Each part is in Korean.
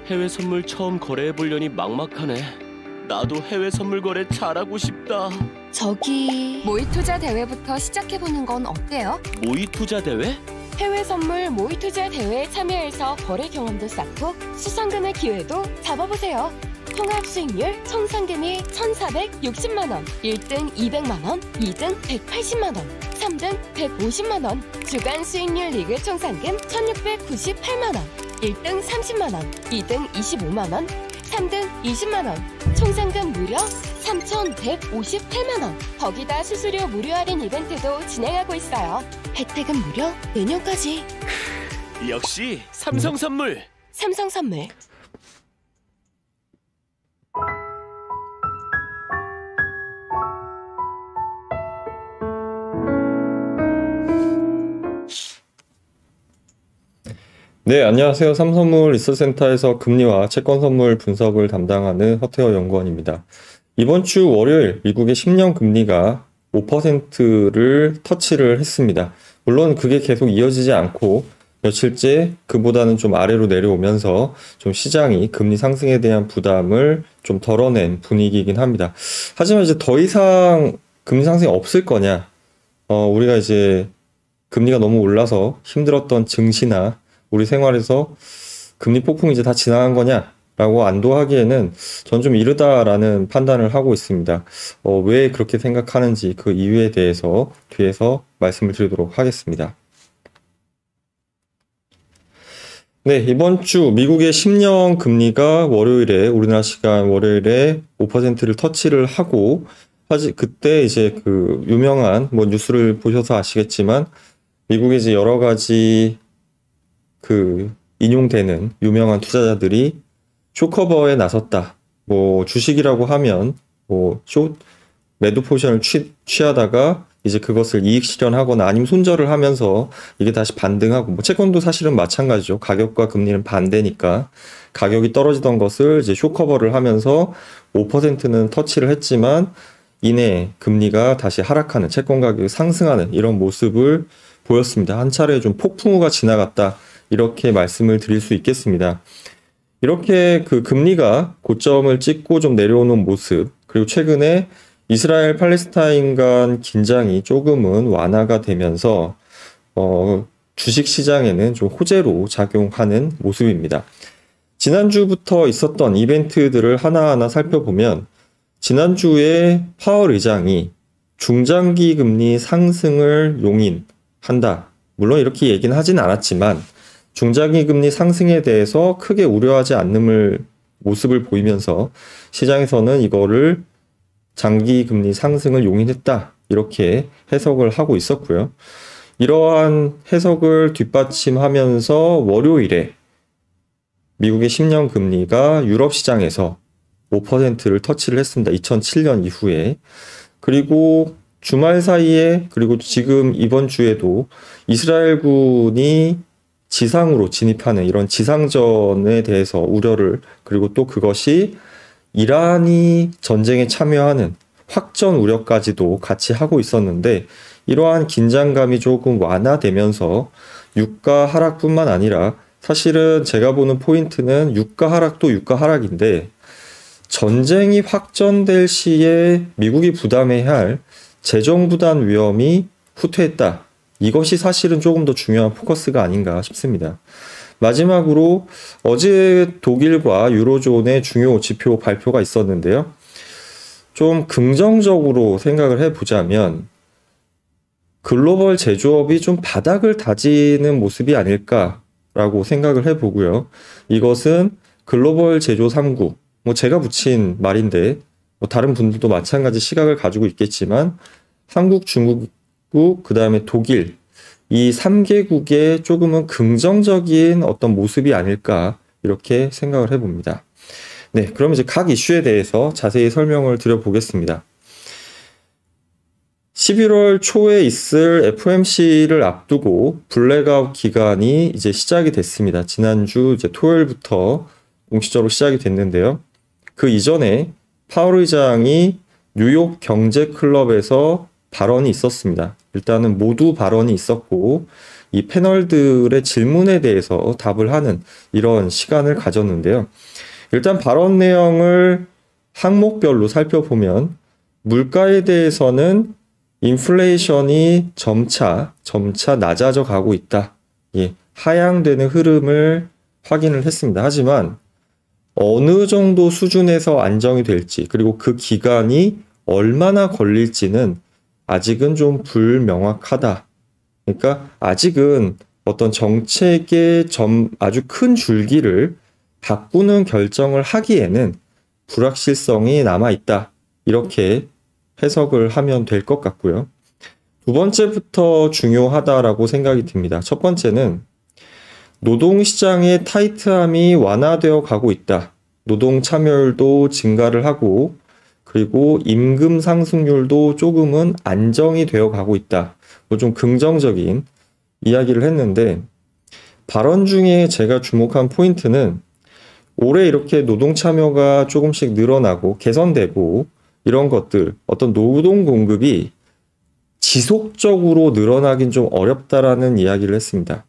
해외 선물 처음 거래해보려니 막막하네. 나도 해외 선물 거래 잘하고 싶다. 저기 모의 투자 대회부터 시작해보는 건 어때요? 모의 투자 대회? 해외 선물 모의 투자 대회에 참여해서 거래 경험도 쌓고 수상금의 기회도 잡아보세요. 통합 수익률 총 상금이 1,460만 원, 1등 200만 원, 2등 180만 원, 3등 150만 원, 주간 수익률 리그 총 상금 1,698만 원, 1등 30만 원, 2등 25만 원, 3등 20만 원, 총 상금 무려 3,158만 원. 거기다 수수료 무료 할인 이벤트도 진행하고 있어요. 혜택은 무려 내년까지. 역시 삼성선물. 삼성선물. 네, 안녕하세요. 삼성선물 리서치센터에서 금리와 채권 선물 분석을 담당하는 허태호 연구원입니다. 이번 주 월요일 미국의 10년 금리가 5%를 터치를 했습니다. 물론 그게 계속 이어지지 않고 며칠째 그보다는 좀 아래로 내려오면서 좀 시장이 금리 상승에 대한 부담을 좀 덜어낸 분위기이긴 합니다. 하지만 이제 더 이상 금리 상승이 없을 거냐? 우리가 이제 금리가 너무 올라서 힘들었던 증시나 우리 생활에서 금리 폭풍이 이제 다 지나간 거냐라고 안도하기에는 전 좀 이르다라는 판단을 하고 있습니다. 왜 그렇게 생각하는지 그 이유에 대해서 뒤에서 말씀을 드리도록 하겠습니다. 네, 이번 주 미국의 10년 금리가 월요일에 우리나라 시간 월요일에 5%를 터치를 하고 그때 이제 그 유명한 뭐 뉴스를 보셔서 아시겠지만 미국의 이제 여러 가지 그 인용되는 유명한 투자자들이 숏커버에 나섰다. 뭐 주식이라고 하면 뭐 매도 포지션을 취하다가 이제 그것을 이익 실현하거나 아니면 손절을 하면서 이게 다시 반등하고 뭐 채권도 사실은 마찬가지죠. 가격과 금리는 반대니까 가격이 떨어지던 것을 이제 숏커버를 하면서 5%는 터치를 했지만 이내 금리가 다시 하락하는 채권 가격이 상승하는 이런 모습을 보였습니다. 한 차례 좀 폭풍우가 지나갔다. 이렇게 말씀을 드릴 수 있겠습니다. 이렇게 그 금리가 고점을 찍고 좀 내려오는 모습, 그리고 최근에 이스라엘 팔레스타인 간 긴장이 조금은 완화가 되면서 주식 시장에는 좀 호재로 작용하는 모습입니다. 지난주부터 있었던 이벤트들을 하나하나 살펴보면 지난주에 파월 의장이 중장기 금리 상승을 용인한다. 물론 이렇게 얘기는 하진 않았지만 중장기 금리 상승에 대해서 크게 우려하지 않는 모습을 보이면서 시장에서는 이거를 장기 금리 상승을 용인했다. 이렇게 해석을 하고 있었고요. 이러한 해석을 뒷받침하면서 월요일에 미국의 10년 금리가 유럽 시장에서 5%를 터치를 했습니다. 2007년 이후에. 그리고 주말 사이에 그리고 지금 이번 주에도 이스라엘군이 지상으로 진입하는 이런 지상전에 대해서 우려를 그리고 또 그것이 이란이 전쟁에 참여하는 확전 우려까지도 같이 하고 있었는데 이러한 긴장감이 조금 완화되면서 유가 하락뿐만 아니라 사실은 제가 보는 포인트는 유가 하락도 유가 하락인데 전쟁이 확전될 시에 미국이 부담해야 할 재정 부담 위험이 후퇴했다. 이것이 사실은 조금 더 중요한 포커스가 아닌가 싶습니다. 마지막으로 어제 독일과 유로존의 중요 지표 발표가 있었는데요. 좀 긍정적으로 생각을 해보자면 글로벌 제조업이 좀 바닥을 다지는 모습이 아닐까라고 생각을 해보고요. 이것은 글로벌 제조 3국, 뭐 제가 붙인 말인데 뭐 다른 분들도 마찬가지 시각을 가지고 있겠지만 한국, 중국, 그 다음에 독일 이 3개국의 조금은 긍정적인 어떤 모습이 아닐까 이렇게 생각을 해봅니다. 네, 그럼 이제 각 이슈에 대해서 자세히 설명을 드려보겠습니다. 11월 초에 있을 FOMC를 앞두고 블랙아웃 기간이 이제 시작이 됐습니다. 지난주 이제 토요일부터 공식적으로 시작이 됐는데요. 그 이전에 파월 의장이 뉴욕 경제클럽에서 발언이 있었습니다. 일단은 모두 발언이 있었고 이 패널들의 질문에 대해서 답을 하는 이런 시간을 가졌는데요. 일단 발언 내용을 항목별로 살펴보면 물가에 대해서는 인플레이션이 점차 낮아져 가고 있다. 예, 하향되는 흐름을 확인을 했습니다. 하지만 어느 정도 수준에서 안정이 될지 그리고 그 기간이 얼마나 걸릴지는 아직은 좀 불명확하다. 그러니까 아직은 어떤 정책의 아주 큰 줄기를 바꾸는 결정을 하기에는 불확실성이 남아있다. 이렇게 해석을 하면 될 것 같고요. 두 번째부터 중요하다라고 생각이 듭니다. 첫 번째는 노동시장의 타이트함이 완화되어 가고 있다. 노동 참여율도 증가를 하고 그리고 임금 상승률도 조금은 안정이 되어 가고 있다. 좀 긍정적인 이야기를 했는데 발언 중에 제가 주목한 포인트는 올해 이렇게 노동 참여가 조금씩 늘어나고 개선되고 이런 것들 어떤 노동 공급이 지속적으로 늘어나긴 좀 어렵다라는 이야기를 했습니다.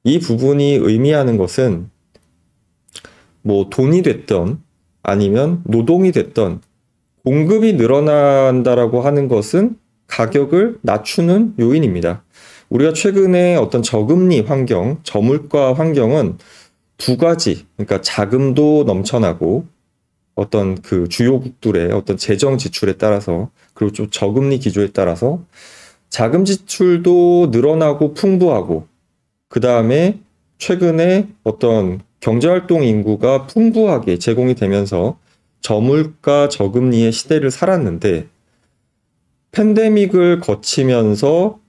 이 부분이 의미하는 것은 뭐 돈이 됐던 아니면 노동이 됐던 공급이 늘어난다라고 하는 것은 가격을 낮추는 요인입니다. 우리가 최근에 어떤 저금리 환경, 저물가 환경은 두 가지, 그러니까 자금도 넘쳐나고 어떤 그 주요국들의 어떤 재정 지출에 따라서 그리고 좀 저금리 기조에 따라서 자금 지출도 늘어나고 풍부하고 그 다음에 최근에 어떤 경제활동 인구가 풍부하게 제공이 되면서 저물가 저금리의 시대를 살았는데 팬데믹을 거치면서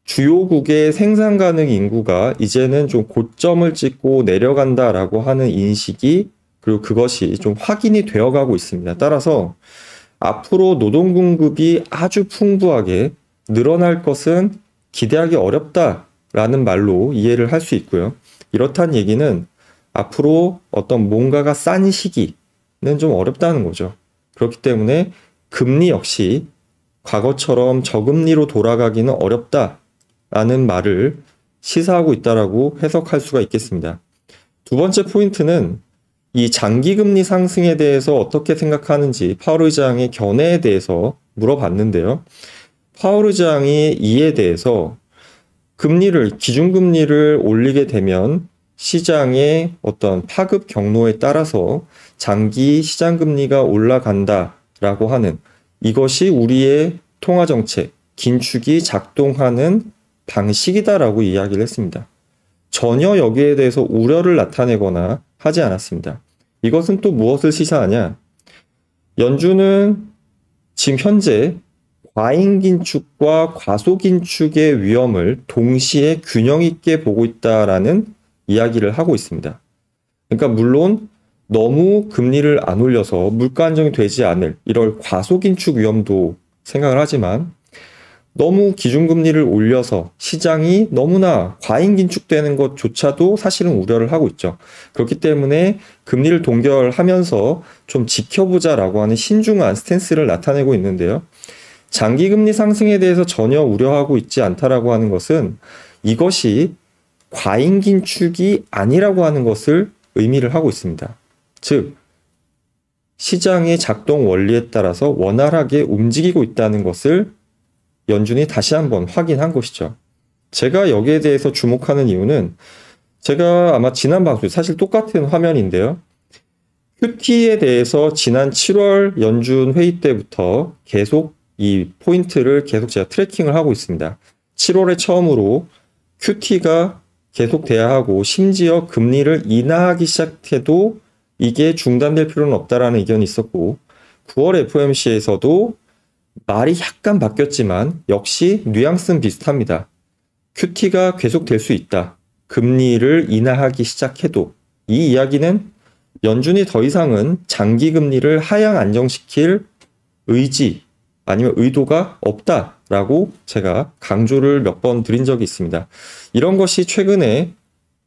주요국의 생산 가능 인구가 이제는 좀 고점을 찍고 내려간다라고 하는 인식이 그리고 그것이 좀 확인이 되어 가고 있습니다. 따라서 앞으로 노동 공급이 아주 풍부하게 늘어날 것은 기대하기 어렵다라는 말로 이해를 할 수 있고요. 이렇다는 얘기는 앞으로 어떤 뭔가가 싼 시기는 좀 어렵다는 거죠. 그렇기 때문에 금리 역시 과거처럼 저금리로 돌아가기는 어렵다라는 말을 시사하고 있다라고 해석할 수가 있겠습니다. 두 번째 포인트는 이 장기금리 상승에 대해서 어떻게 생각하는지 파월 의장의 견해에 대해서 물어봤는데요. 파월 의장이 이에 대해서 기준금리를 올리게 되면 시장의 어떤 파급 경로에 따라서 장기 시장금리가 올라간다라고 하는 이것이 우리의 통화정책, 긴축이 작동하는 방식이다라고 이야기를 했습니다. 전혀 여기에 대해서 우려를 나타내거나 하지 않았습니다. 이것은 또 무엇을 시사하냐? 연준은 지금 현재 과잉긴축과 과소긴축의 위험을 동시에 균형 있게 보고 있다라는 이야기를 하고 있습니다. 그러니까 물론 너무 금리를 안 올려서 물가 안정이 되지 않을 이런 과소긴축 위험도 생각을 하지만 너무 기준금리를 올려서 시장이 너무나 과잉긴축되는 것조차도 사실은 우려를 하고 있죠. 그렇기 때문에 금리를 동결하면서 좀 지켜보자라고 하는 신중한 스탠스를 나타내고 있는데요. 장기금리 상승에 대해서 전혀 우려하고 있지 않다라고 하는 것은 이것이 과잉긴축이 아니라고 하는 것을 의미를 하고 있습니다. 즉, 시장의 작동 원리에 따라서 원활하게 움직이고 있다는 것을 연준이 다시 한번 확인한 것이죠. 제가 여기에 대해서 주목하는 이유는 제가 아마 지난 방송 사실 똑같은 화면인데요. QT에 대해서 지난 7월 연준 회의 때부터 계속 이 포인트를 계속 제가 트래킹을 하고 있습니다. 7월에 처음으로 QT가 계속돼야 하고 심지어 금리를 인하하기 시작해도 이게 중단될 필요는 없다라는 의견이 있었고 9월 FOMC에서도 말이 약간 바뀌었지만 역시 뉘앙스는 비슷합니다. QT가 계속될 수 있다. 금리를 인하하기 시작해도 이 이야기는 연준이 더 이상은 장기 금리를 하향 안정시킬 의지 아니면 의도가 없다라고 제가 강조를 몇 번 드린 적이 있습니다. 이런 것이 최근에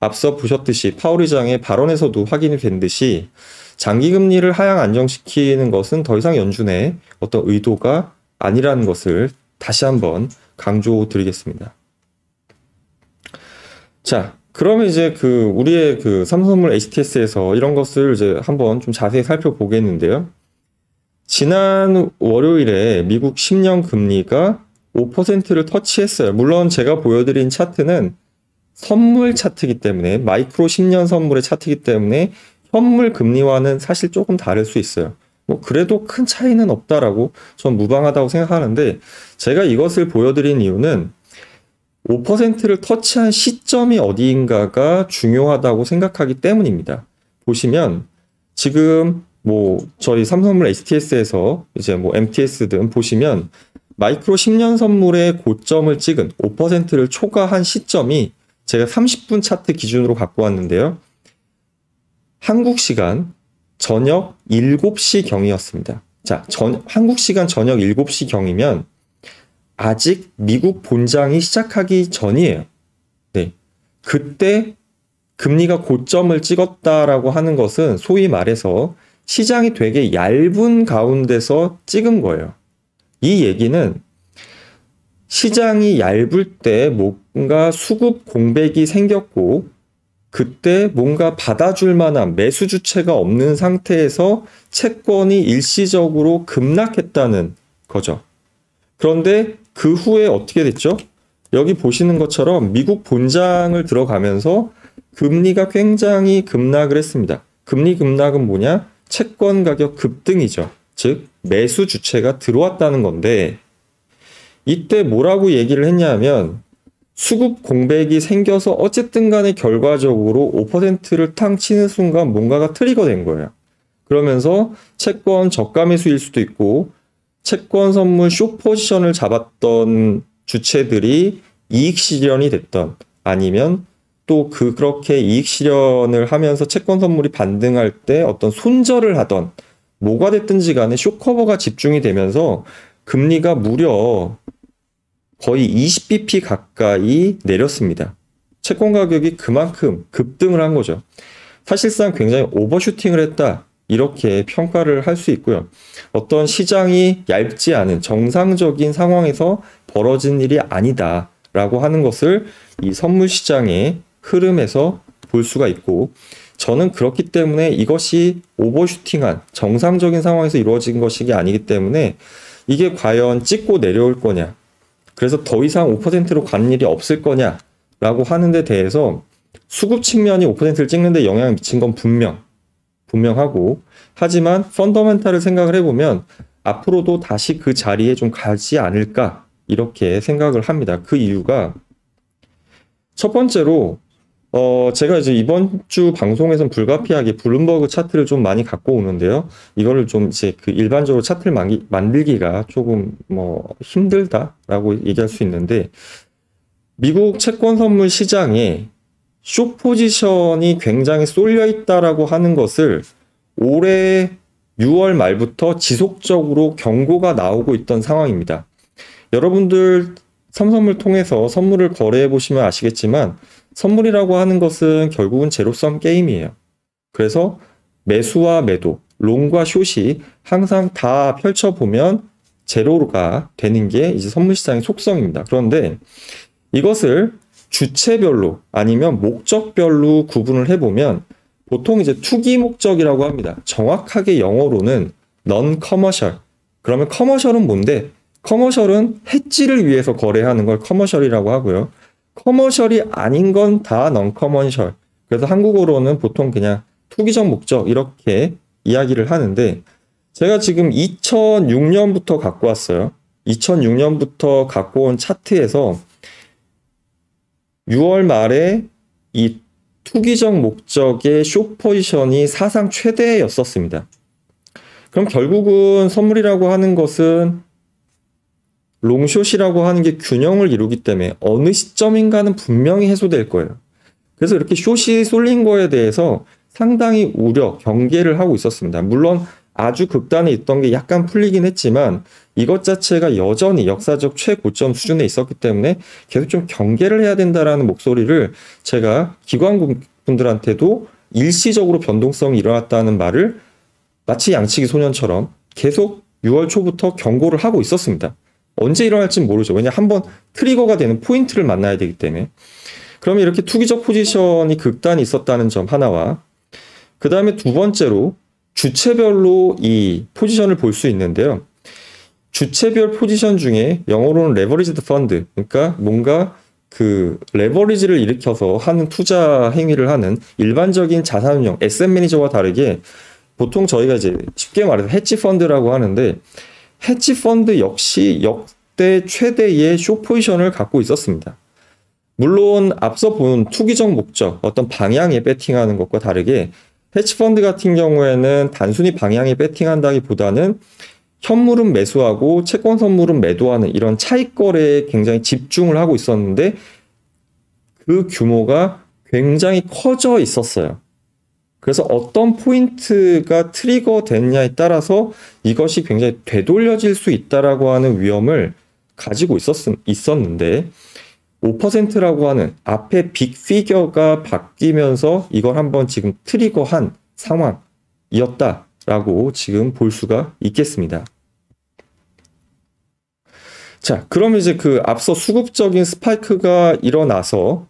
앞서 보셨듯이 파월 의장의 발언에서도 확인이 된 듯이 장기 금리를 하향 안정시키는 것은 더 이상 연준의 어떤 의도가 아니라는 것을 다시 한번 강조드리겠습니다. 자, 그러면 이제 우리의 삼성선물 HTS에서 이런 것을 이제 한번 좀 자세히 살펴보겠는데요. 지난 월요일에 미국 10년 금리가 5%를 터치했어요. 물론 제가 보여드린 차트는 선물 차트이기 때문에, 마이크로 10년 선물의 차트이기 때문에 현물 금리와는 사실 조금 다를 수 있어요. 뭐 그래도 큰 차이는 없다라고 전 무방하다고 생각하는데, 제가 이것을 보여드린 이유는 5%를 터치한 시점이 어디인가가 중요하다고 생각하기 때문입니다. 보시면 지금 뭐 저희 삼성물 HTS에서 이제 뭐 MTS든 보시면 마이크로 10년 선물의 고점을 찍은 5%를 초과한 시점이 제가 30분 차트 기준으로 갖고 왔는데요. 한국 시간 저녁 7시 경이었습니다. 자, 한국 시간 저녁 7시 경이면 아직 미국 본장이 시작하기 전이에요. 네. 그때 금리가 고점을 찍었다라고 하는 것은 소위 말해서 시장이 되게 얇은 가운데서 찍은 거예요. 이 얘기는 시장이 얇을 때 뭔가 수급 공백이 생겼고, 그때 뭔가 받아줄 만한 매수 주체가 없는 상태에서 채권이 일시적으로 급락했다는 거죠. 그런데 그 후에 어떻게 됐죠? 여기 보시는 것처럼 미국 본장을 들어가면서 금리가 굉장히 급락을 했습니다. 금리 급락은 뭐냐? 채권 가격 급등이죠. 즉 매수 주체가 들어왔다는 건데, 이때 뭐라고 얘기를 했냐면 수급 공백이 생겨서 어쨌든 간에 결과적으로 5%를 탕 치는 순간 뭔가가 트리거된 거예요. 그러면서 채권 저가 매수일 수도 있고, 채권 선물 숏 포지션을 잡았던 주체들이 이익 실현이 됐던, 아니면 또 그렇게 이익 실현을 하면서 채권 선물이 반등할 때 어떤 손절을 하던, 뭐가 됐든지 간에 숏 커버가 집중이 되면서 금리가 무려 거의 20bp 가까이 내렸습니다. 채권 가격이 그만큼 급등을 한 거죠. 사실상 굉장히 오버슈팅을 했다, 이렇게 평가를 할 수 있고요. 어떤 시장이 얇지 않은 정상적인 상황에서 벌어진 일이 아니다 라고 하는 것을 이 선물 시장의 흐름에서 볼 수가 있고, 저는 그렇기 때문에 이것이 오버슈팅한 정상적인 상황에서 이루어진 것이 아니기 때문에 이게 과연 찍고 내려올 거냐, 그래서 더 이상 5%로 가는 일이 없을 거냐 라고 하는 데 대해서 수급 측면이 5%를 찍는데 영향을 미친 건 분명하고, 하지만 펀더멘탈을 생각을 해보면 앞으로도 다시 그 자리에 좀 가지 않을까, 이렇게 생각을 합니다. 그 이유가 첫 번째로 제가 이제 이번 주 방송에서는 불가피하게 블룸버그 차트를 좀 많이 갖고 오는데요. 이거를 좀 이제 일반적으로 차트를 만들기가 조금 힘들다라고 얘기할 수 있는데, 미국 채권 선물 시장에 숏 포지션이 굉장히 쏠려 있다라고 하는 것을 올해 6월 말부터 지속적으로 경고가 나오고 있던 상황입니다. 여러분들 삼성선물 통해서 선물을 거래해 보시면 아시겠지만, 선물이라고 하는 것은 결국은 제로섬 게임이에요. 그래서 매수와 매도, 롱과 숏이 항상 다 펼쳐보면 제로가 되는 게 이제 선물 시장의 속성입니다. 그런데 이것을 주체별로 아니면 목적별로 구분을 해보면 보통 이제 투기 목적이라고 합니다. 정확하게 영어로는 non-commercial. 그러면 커머셜은 뭔데? 커머셜은 해지를 위해서 거래하는 걸 커머셜이라고 하고요. 커머셜이 아닌 건 다 non-commercial. 그래서 한국어로는 보통 그냥 투기적 목적 이렇게 이야기를 하는데, 제가 지금 2006년부터 갖고 왔어요. 2006년부터 갖고 온 차트에서 6월 말에 이 투기적 목적의 숏 포지션이 사상 최대였었습니다. 그럼 결국은 선물이라고 하는 것은 롱숏이라고 하는 게 균형을 이루기 때문에 어느 시점인가는 분명히 해소될 거예요. 그래서 이렇게 숏이 쏠린 거에 대해서 상당히 우려, 경계를 하고 있었습니다. 물론 아주 극단에 있던 게 약간 풀리긴 했지만 이것 자체가 여전히 역사적 최고점 수준에 있었기 때문에 계속 좀 경계를 해야 된다라는 목소리를 제가 기관분들한테도 일시적으로 변동성이 일어났다는 말을 마치 양치기 소년처럼 계속 6월 초부터 경고를 하고 있었습니다. 언제 일어날지는 모르죠. 왜냐 한번 트리거가 되는 포인트를 만나야 되기 때문에. 그러면 이렇게 투기적 포지션이 극단이 있었다는 점 하나와 그 다음에 두 번째로 주체별로 이 포지션을 볼 수 있는데요. 주체별 포지션 중에 영어로는 레버리지드 펀드, 그러니까 뭔가 그 레버리지를 일으켜서 하는 투자 행위를 하는 일반적인 자산운용, 에셋 매니저와 다르게 보통 저희가 이제 쉽게 말해서 헤지 펀드라고 하는데 헤지 펀드 역시 역대 최대의 숏 포지션을 갖고 있었습니다. 물론 앞서 본 투기적 목적, 어떤 방향에 배팅하는 것과 다르게 헤지 펀드 같은 경우에는 단순히 방향에 배팅한다기보다는 현물은 매수하고 채권 선물은 매도하는 이런 차익 거래에 굉장히 집중을 하고 있었는데 그 규모가 굉장히 커져 있었어요. 그래서 어떤 포인트가 트리거 됐냐에 따라서 이것이 굉장히 되돌려질 수 있다라고 하는 위험을 가지고 있었는데 5%라고 하는 앞에 빅피겨가 바뀌면서 이걸 한번 지금 트리거한 상황이었다라고 지금 볼 수가 있겠습니다. 자, 그러면 이제 그 앞서 수급적인 스파이크가 일어나서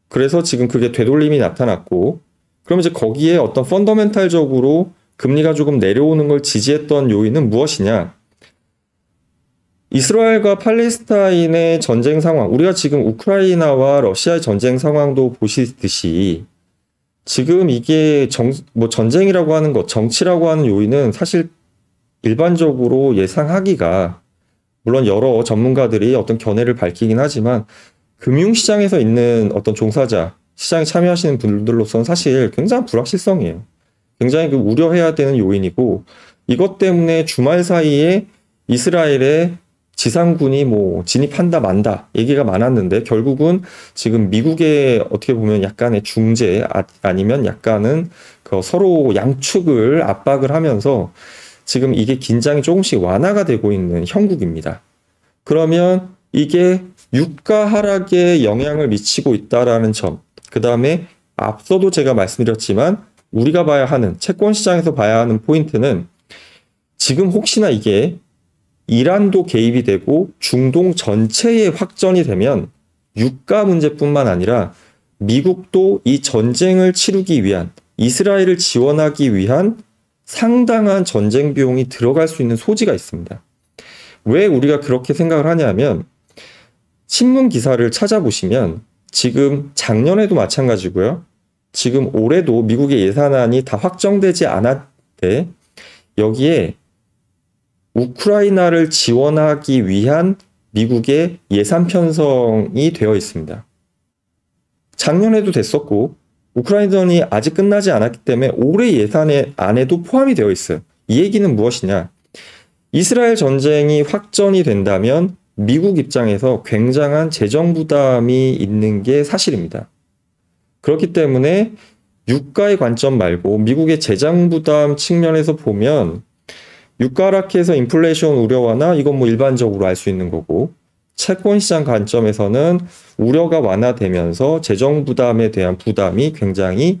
그래서 지금 그게 되돌림이 나타났고 그럼 이제 거기에 어떤 펀더멘탈적으로 금리가 조금 내려오는 걸 지지했던 요인은 무엇이냐? 이스라엘과 팔레스타인의 전쟁 상황, 우리가 지금 우크라이나와 러시아의 전쟁 상황도 보시듯이 지금 이게 전쟁이라고 하는 것, 정치라고 하는 요인은 사실 일반적으로 예상하기가 물론 여러 전문가들이 어떤 견해를 밝히긴 하지만 금융시장에서 있는 어떤 종사자, 시장에 참여하시는 분들로서는 사실 굉장히 불확실성이에요. 굉장히 우려해야 되는 요인이고 이것 때문에 주말 사이에 이스라엘의 지상군이 진입한다 만다 얘기가 많았는데 결국은 지금 미국의 어떻게 보면 약간의 중재 아니면 약간은 서로 양측을 압박을 하면서 지금 이게 긴장이 조금씩 완화가 되고 있는 형국입니다. 그러면 이게 유가 하락에 영향을 미치고 있다라는 점, 그 다음에 앞서도 제가 말씀드렸지만 우리가 봐야 하는 채권 시장에서 봐야 하는 포인트는 지금 혹시나 이게 이란도 개입이 되고 중동 전체에 확전이 되면 유가 문제뿐만 아니라 미국도 이 전쟁을 치르기 위한 이스라엘을 지원하기 위한 상당한 전쟁 비용이 들어갈 수 있는 소지가 있습니다. 왜 우리가 그렇게 생각을 하냐면 신문 기사를 찾아보시면 지금 작년에도 마찬가지고요. 지금 올해도 미국의 예산안이 다 확정되지 않았는데 여기에 우크라이나를 지원하기 위한 미국의 예산 편성이 되어 있습니다. 작년에도 됐었고 우크라이나전이 아직 끝나지 않았기 때문에 올해 예산에 안에도 포함이 되어 있어요. 이 얘기는 무엇이냐? 이스라엘 전쟁이 확전이 된다면 미국 입장에서 굉장한 재정 부담이 있는 게 사실입니다. 그렇기 때문에 유가의 관점 말고 미국의 재정 부담 측면에서 보면 유가 하락해서 인플레이션 우려 완화 이건 일반적으로 알 수 있는 거고 채권 시장 관점에서는 우려가 완화되면서 재정 부담에 대한 부담이 굉장히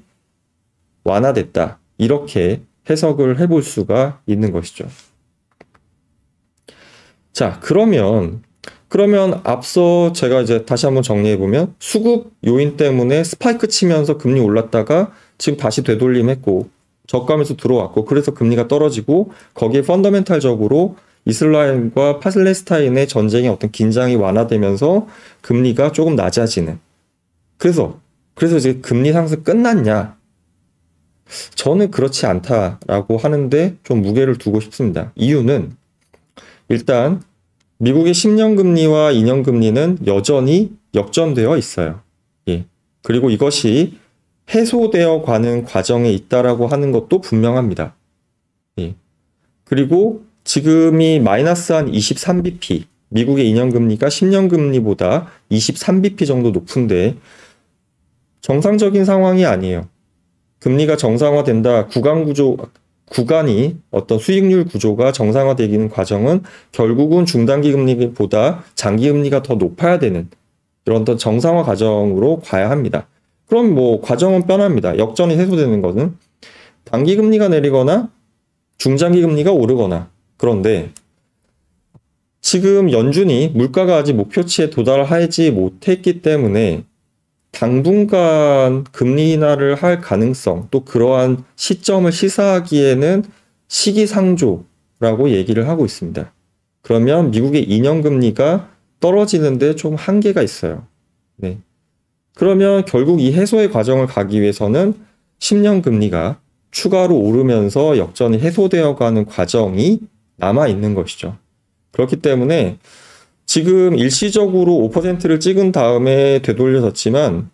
완화됐다. 이렇게 해석을 해볼 수가 있는 것이죠. 자, 그러면 앞서 제가 이제 다시 한번 정리해보면 수급 요인 때문에 스파이크 치면서 금리 올랐다가 지금 다시 되돌림했고 저가면서 들어왔고 그래서 금리가 떨어지고 거기에 펀더멘탈적으로 이스라엘과 팔레스타인의 전쟁의 어떤 긴장이 완화되면서 금리가 조금 낮아지는 그래서 이제 금리 상승 끝났냐? 저는 그렇지 않다라고 하는데 좀 무게를 두고 싶습니다. 이유는 일단 미국의 10년 금리와 2년 금리는 여전히 역전되어 있어요. 예. 그리고 이것이 해소되어 가는 과정에 있다라고 하는 것도 분명합니다. 예. 그리고 지금이 마이너스 한 23bp, 미국의 2년 금리가 10년 금리보다 23bp 정도 높은데 정상적인 상황이 아니에요. 금리가 정상화된다, 구간이 어떤 수익률 구조가 정상화되는 과정은 결국은 중단기 금리보다 장기 금리가 더 높아야 되는 이런 어떤 정상화 과정으로 가야 합니다. 그럼 과정은 뻔합니다. 역전이 해소되는 것은 단기 금리가 내리거나 중장기 금리가 오르거나 그런데 지금 연준이 물가가 아직 목표치에 도달하지 못했기 때문에 당분간 금리 인하를 할 가능성, 또 그러한 시점을 시사하기에는 시기상조라고 얘기를 하고 있습니다. 그러면 미국의 2년 금리가 떨어지는데 좀 한계가 있어요. 네. 그러면 결국 이 해소의 과정을 가기 위해서는 10년 금리가 추가로 오르면서 역전이 해소되어 가는 과정이 남아 있는 것이죠. 그렇기 때문에 지금 일시적으로 5%를 찍은 다음에 되돌려졌지만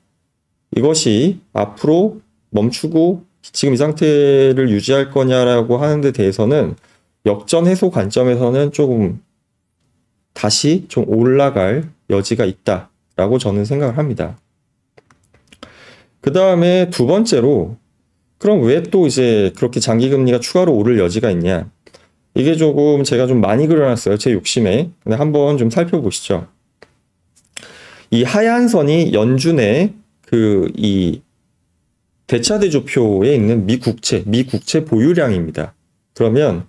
이것이 앞으로 멈추고 지금 이 상태를 유지할 거냐라고 하는 데 대해서는 역전 해소 관점에서는 조금 다시 좀 올라갈 여지가 있다라고 저는 생각을 합니다. 그 다음에 두 번째로 그럼 왜 또 이제 그렇게 장기금리가 추가로 오를 여지가 있냐? 이게 조금 제가 좀 많이 그려놨어요. 제 욕심에. 근데 한번 좀 살펴보시죠. 이 하얀 선이 연준의 이 대차대조표에 있는 미국채 보유량입니다. 그러면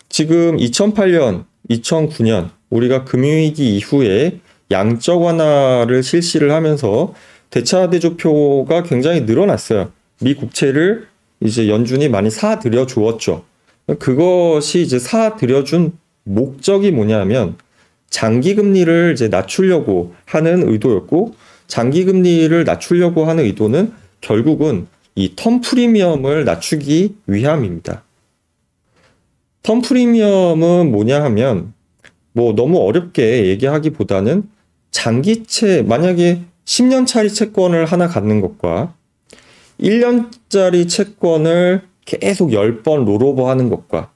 지금 2008년, 2009년 우리가 금융위기 이후에 양적 완화를 실시를 하면서 대차대조표가 굉장히 늘어났어요. 미국채를 이제 연준이 많이 사들여 주었죠. 그것이 이제 사들여준 목적이 뭐냐면 장기금리를 이제 낮추려고 하는 의도였고, 장기금리를 낮추려고 하는 의도는 결국은 이 텀 프리미엄을 낮추기 위함입니다. 텀 프리미엄은 뭐냐 하면 뭐 너무 어렵게 얘기하기보다는 장기채, 만약에 10년짜리 채권을 하나 갖는 것과 1년짜리 채권을 계속 10번 롤오버 하는 것과,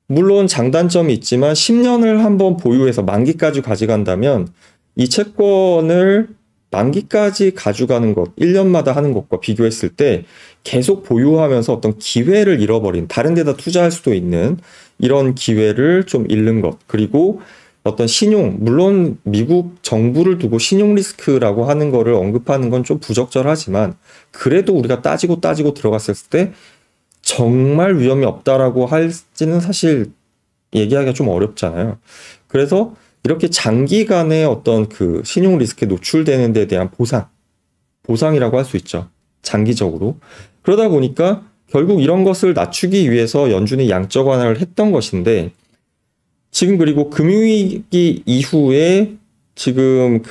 물론 장단점이 있지만 10년을 한번 보유해서 만기까지 가져간다면 이 채권을 만기까지 가져가는 것, 1년마다 하는 것과 비교했을 때 계속 보유하면서 어떤 기회를 잃어버린, 다른 데다 투자할 수도 있는 이런 기회를 좀 잃는 것, 그리고 어떤 신용, 물론 미국 정부를 두고 신용 리스크라고 하는 거를 언급하는 건 좀 부적절하지만 그래도 우리가 따지고 들어갔을 때 정말 위험이 없다라고 할지는 사실 얘기하기가 좀 어렵잖아요. 그래서 이렇게 장기간의 어떤 그 신용 리스크에 노출되는 데 대한 보상이라고 할 수 있죠. 장기적으로. 그러다 보니까 결국 이런 것을 낮추기 위해서 연준이 양적 완화를 했던 것인데, 지금 그리고 금융위기 이후에 지금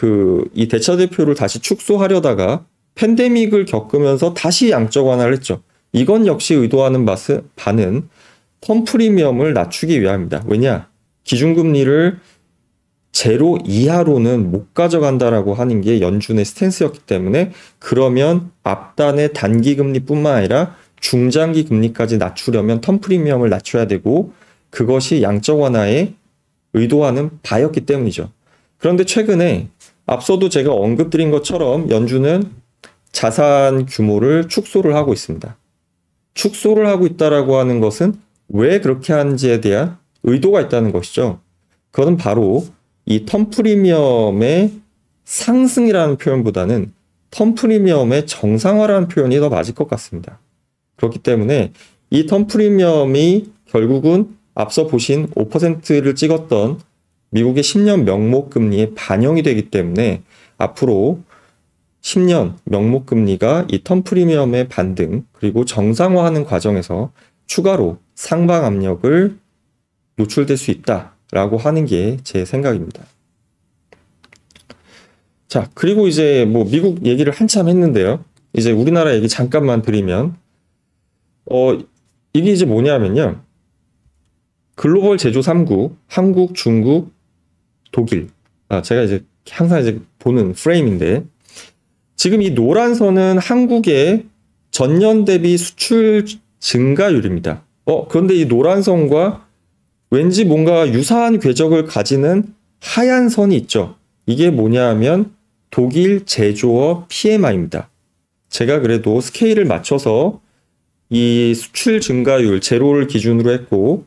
이 대차대표를 다시 축소하려다가 팬데믹을 겪으면서 다시 양적 완화를 했죠. 이건 역시 의도하는 바는 텀 프리미엄을 낮추기 위함입니다. 왜냐? 기준금리를 제로 이하로는 못 가져간다라고 하는 게 연준의 스탠스였기 때문에, 그러면 앞단의 단기금리뿐만 아니라 중장기 금리까지 낮추려면 텀 프리미엄을 낮춰야 되고, 그것이 양적 완화에 의도하는 바였기 때문이죠. 그런데 최근에 앞서도 제가 언급드린 것처럼 연준은 자산 규모를 축소를 하고 있습니다. 축소를 하고 있다라고 하는 것은 왜 그렇게 하는지에 대한 의도가 있다는 것이죠. 그것은 바로 이 텀 프리미엄의 상승이라는 표현보다는 텀 프리미엄의 정상화라는 표현이 더 맞을 것 같습니다. 그렇기 때문에 이 텀 프리미엄이 결국은 앞서 보신 5%를 찍었던 미국의 10년 명목금리에 반영이 되기 때문에 앞으로 10년 명목금리가 이 텀 프리미엄의 반등, 그리고 정상화하는 과정에서 추가로 상방 압력을 노출될 수 있다라고 하는 게 제 생각입니다. 자, 그리고 이제 뭐 미국 얘기를 한참 했는데요. 이제 우리나라 얘기 잠깐만 드리면, 이게 이제 뭐냐면요. 글로벌 제조 3국, 한국, 중국, 독일. 제가 이제 항상 이제 보는 프레임인데, 지금 이 노란 선은 한국의 전년 대비 수출 증가율입니다. 그런데 이 노란 선과 왠지 뭔가 유사한 궤적을 가지는 하얀 선이 있죠. 이게 뭐냐 하면 독일 제조업 PMI입니다. 제가 그래도 스케일을 맞춰서 이 수출 증가율 제로를 기준으로 했고,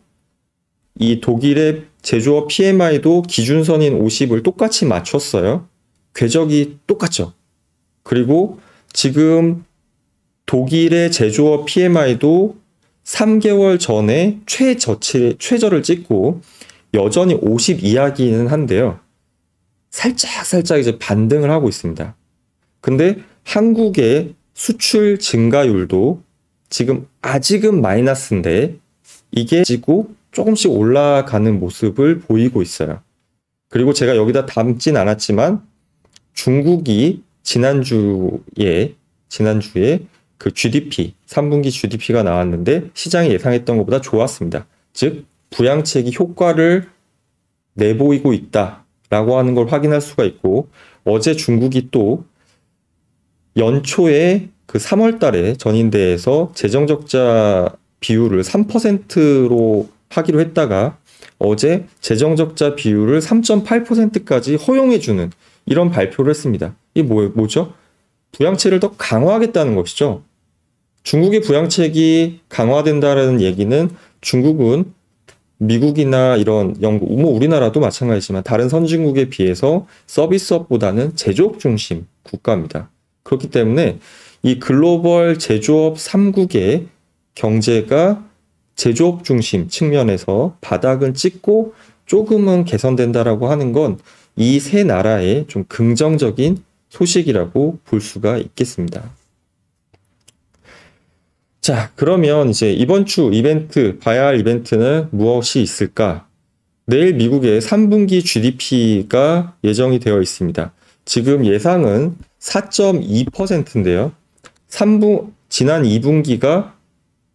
이 독일의 제조업 PMI도 기준선인 50을 똑같이 맞췄어요. 궤적이 똑같죠. 그리고 지금 독일의 제조업 PMI도 3개월 전에 최저를 찍고 여전히 50 이하기는 한데요. 살짝 이제 반등을 하고 있습니다. 근데 한국의 수출 증가율도 지금 아직은 마이너스인데 이게 지고 조금씩 올라가는 모습을 보이고 있어요. 그리고 제가 여기다 담진 않았지만 중국이 지난주에 그 GDP, 3분기 GDP가 나왔는데 시장이 예상했던 것보다 좋았습니다. 즉 부양책이 효과를 내보이고 있다라고 하는 걸 확인할 수가 있고, 어제 중국이 또 연초에 그 3월 달에 전인대에서 재정적자 비율을 3%로 하기로 했다가 어제 재정적자 비율을 3.8%까지 허용해주는 이런 발표를 했습니다. 이게 뭐죠? 부양책을 더 강화하겠다는 것이죠. 중국의 부양책이 강화된다는 얘기는 중국은 미국이나 이런 영국, 뭐 우리나라도 마찬가지지만 다른 선진국에 비해서 서비스업보다는 제조업 중심 국가입니다. 그렇기 때문에 이 글로벌 제조업 3국의 경제가 제조업 중심 측면에서 바닥은 찍고 조금은 개선된다라고 하는 건 이 세 나라의 좀 긍정적인 소식이라고 볼 수가 있겠습니다. 자, 그러면 이제 이번 주 이벤트, 봐야 할 이벤트는 무엇이 있을까? 내일 미국의 3분기 GDP가 예정이 되어 있습니다. 지금 예상은 4.2%인데요. 지난 2분기가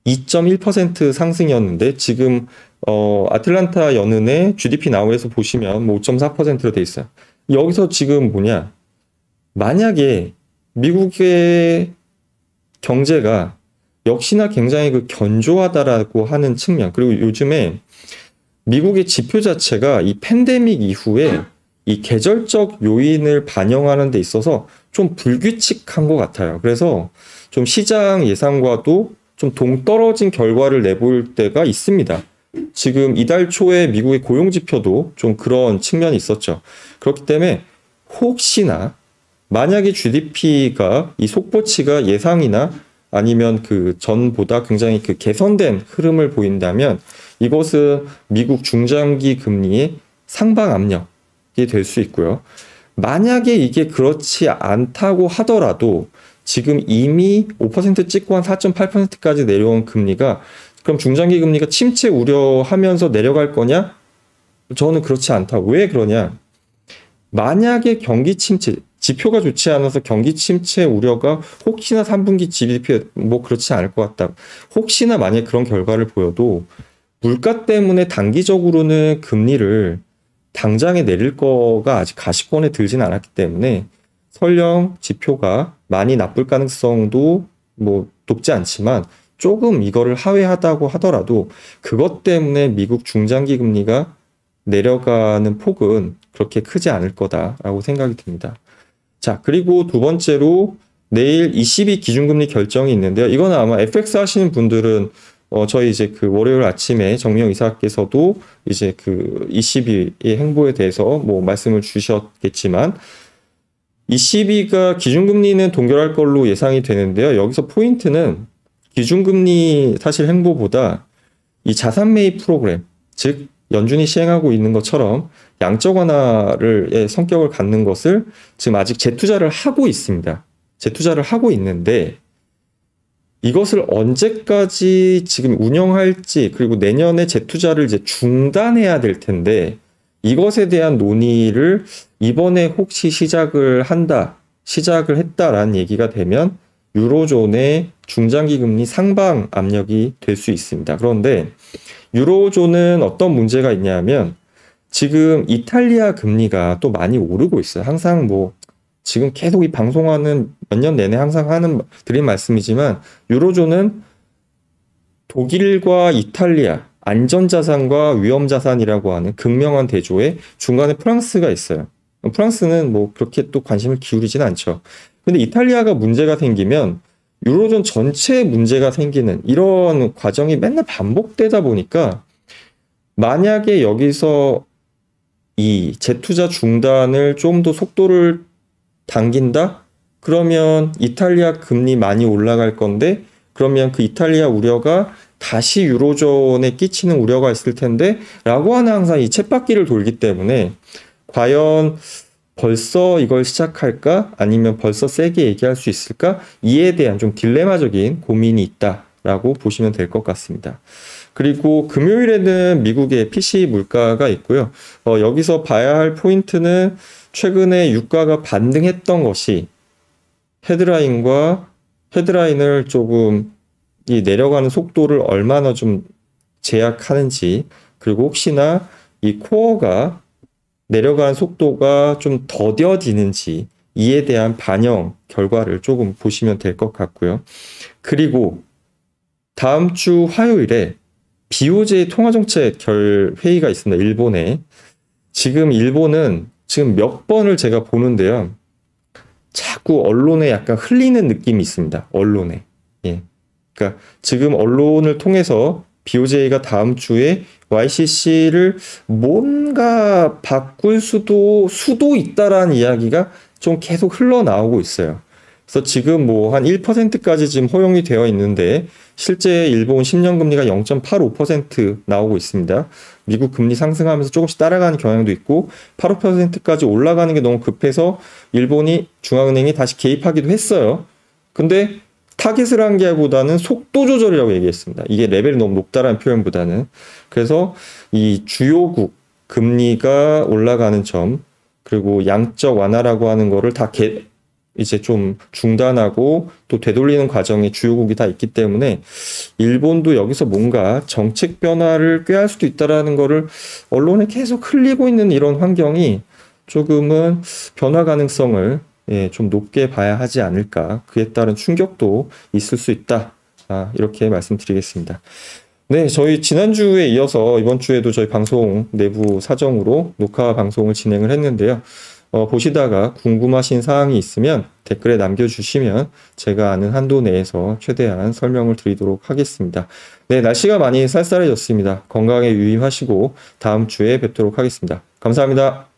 2.1% 상승이었는데 지금 아틀란타 연은의 GDP 나우에서 보시면 뭐 5.4%로 돼 있어요. 여기서 지금 뭐냐? 만약에 미국의 경제가 역시나 굉장히 그 견조하다라고 하는 측면, 그리고 요즘에 미국의 지표 자체가 이 팬데믹 이후에 이 계절적 요인을 반영하는 데 있어서 좀 불규칙한 것 같아요. 그래서 좀 시장 예상과도 좀 동떨어진 결과를 내볼 때가 있습니다. 지금 이달 초에 미국의 고용 지표도 좀 그런 측면이 있었죠. 그렇기 때문에 혹시나 만약에 GDP가 이 속보치가 예상이나 아니면 그 전보다 굉장히 그 개선된 흐름을 보인다면 이것은 미국 중장기 금리의 상방 압력이 될 수 있고요. 만약에 이게 그렇지 않다고 하더라도 지금 이미 5% 찍고 한 4.8%까지 내려온 금리가 그럼 중장기 금리가 침체 우려하면서 내려갈 거냐? 저는 그렇지 않다. 왜 그러냐? 만약에 경기 침체, 지표가 좋지 않아서 경기 침체 우려가 혹시나 3분기 GDP 뭐 그렇지 않을 것 같다. 혹시나 만약에 그런 결과를 보여도 물가 때문에 단기적으로는 금리를 당장에 내릴 거가 아직 가시권에 들진 않았기 때문에 설령 지표가 많이 나쁠 가능성도 뭐 높지 않지만 조금 이거를 하회하다고 하더라도 그것 때문에 미국 중장기 금리가 내려가는 폭은 그렇게 크지 않을 거다라고 생각이 듭니다. 자, 그리고 두 번째로 내일 ECB 기준금리 결정이 있는데요. 이거는 아마 FX 하시는 분들은 저희 이제 그 월요일 아침에 정미영 이사께서도 이제 그 ECB의 행보에 대해서 뭐 말씀을 주셨겠지만 ECB가 기준금리는 동결할 걸로 예상이 되는데요. 여기서 포인트는 기준금리 사실 행보보다 이 자산 매입 프로그램, 즉 연준이 시행하고 있는 것처럼 양적 완화의 성격을 갖는 것을 지금 아직 재투자를 하고 있습니다. 재투자를 하고 있는데 이것을 언제까지 지금 운영할지, 그리고 내년에 재투자를 이제 중단해야 될 텐데 이것에 대한 논의를 이번에 혹시 시작을 했다라는 얘기가 되면 유로존의 중장기 금리 상방 압력이 될 수 있습니다. 그런데 유로존은 어떤 문제가 있냐면 지금 이탈리아 금리가 또 많이 오르고 있어요. 항상 뭐 지금 계속 이 방송하는 몇 년 내내 항상 드린 말씀이지만 유로존은 독일과 이탈리아 안전자산과 위험자산이라고 하는 극명한 대조에 중간에 프랑스가 있어요. 프랑스는 뭐 그렇게 또 관심을 기울이진 않죠. 근데 이탈리아가 문제가 생기면 유로존 전체에 문제가 생기는 이런 과정이 맨날 반복되다 보니까 만약에 여기서 이 재투자 중단을 좀 더 속도를 당긴다? 그러면 이탈리아 금리 많이 올라갈 건데 그러면 그 이탈리아 우려가 다시 유로존에 끼치는 우려가 있을 텐데 라고 하는 항상 이 쳇바퀴를 돌기 때문에 과연 벌써 이걸 시작할까? 아니면 벌써 세게 얘기할 수 있을까? 이에 대한 좀 딜레마적인 고민이 있다라고 보시면 될 것 같습니다. 그리고 금요일에는 미국의 PC 물가가 있고요. 여기서 봐야 할 포인트는 최근에 유가가 반등했던 것이 헤드라인을 조금 이 내려가는 속도를 얼마나 좀 제약하는지, 그리고 혹시나 이 코어가 내려가는 속도가 좀 더뎌지는지 이에 대한 반영 결과를 조금 보시면 될 것 같고요. 그리고 다음 주 화요일에 BOJ 통화정책 회의가 있습니다. 일본에. 지금 일본은 지금 몇 번을 제가 보는데요. 자꾸 언론에 약간 흘리는 느낌이 있습니다. 언론에. 예. 그러니까 지금 언론을 통해서 BOJ가 다음 주에 YCC를 뭔가 바꿀 수도 있다라는 이야기가 좀 계속 흘러나오고 있어요. 그래서 지금 뭐 한 1%까지 지금 허용이 되어 있는데 실제 일본 10년 금리가 0.85% 나오고 있습니다. 미국 금리 상승하면서 조금씩 따라가는 경향도 있고 8%까지 올라가는 게 너무 급해서 일본이 중앙은행이 다시 개입하기도 했어요. 근데 타겟을 한 게보다는 속도 조절이라고 얘기했습니다. 이게 레벨이 너무 높다라는 표현보다는. 그래서 이 주요국 금리가 올라가는 점, 그리고 양적 완화라고 하는 거를 다 이제 좀 중단하고 또 되돌리는 과정에 주요국이 다 있기 때문에 일본도 여기서 뭔가 정책 변화를 꾀할 수도 있다라는 거를 언론에 계속 흘리고 있는 이런 환경이 조금은 변화 가능성을 좀 높게 봐야 하지 않을까. 그에 따른 충격도 있을 수 있다. 이렇게 말씀드리겠습니다. 네, 저희 지난주에 이어서 이번 주에도 저희 방송 내부 사정으로 녹화 방송을 진행을 했는데요. 보시다가 궁금하신 사항이 있으면 댓글에 남겨주시면 제가 아는 한도 내에서 최대한 설명을 드리도록 하겠습니다. 네, 날씨가 많이 쌀쌀해졌습니다. 건강에 유의하시고 다음 주에 뵙도록 하겠습니다. 감사합니다.